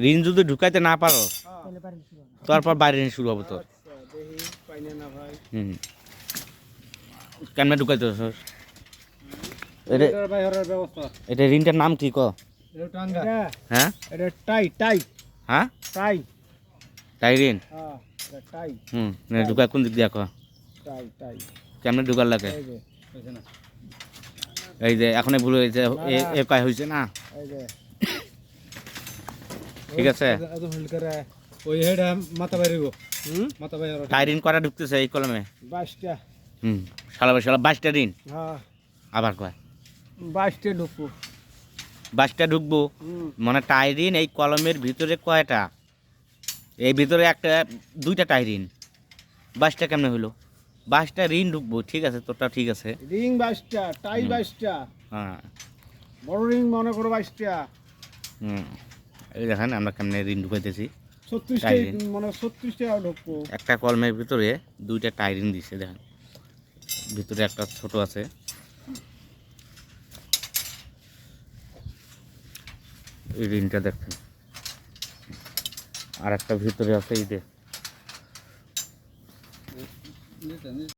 ঋণ যদি ঢুকাইতে না পারো তারপর বাইরে ঋণ শুরু হবে তোর। হুম কেমনে ঢুকাইতে এটা ঋণটার নাম কি ক? হ্যাঁ হ্যাঁ টাই ঋণ। ঢুকায় কোন দিক দিয়া ক? কেমনে ঢুকার লাগে? এই যে এখন ভুল হয়েছে, এ পায় হয়েছে না, ঠিক আছে। টাই ঋণ করা ঢুকতেছে এই কলমে? 22টা। সালা 22টা ঋণ আবার কয় 22টা ঢুকবো। 22টা ঢুকবো মানে টাই ঋণ এই কলমের ভিতরে কয়টা? এই ভিতরে একটা 2টা টাই ঋণ, 22টা কেমনে হইলো? 22টা ঋণ ঢুকবো, ঠিক আছে, তোরটা ঠিক আছে। রিং 22টা, টাই 22টা, হ্যাঁ বড় রিং মনে করো 22টা। এই দেখেন আমরা কেমনে ঋণ ঢুকাইতেছি। 36টা মানে 36টা ঢুকবো। একটা কলমের ভিতরে 2টা টাই ঋণ দিছে, দেখেন ভিতরে একটা ছোট আছে। এই ঋণটা দেখেন, আর একটা ভিতরে আছে এই যে।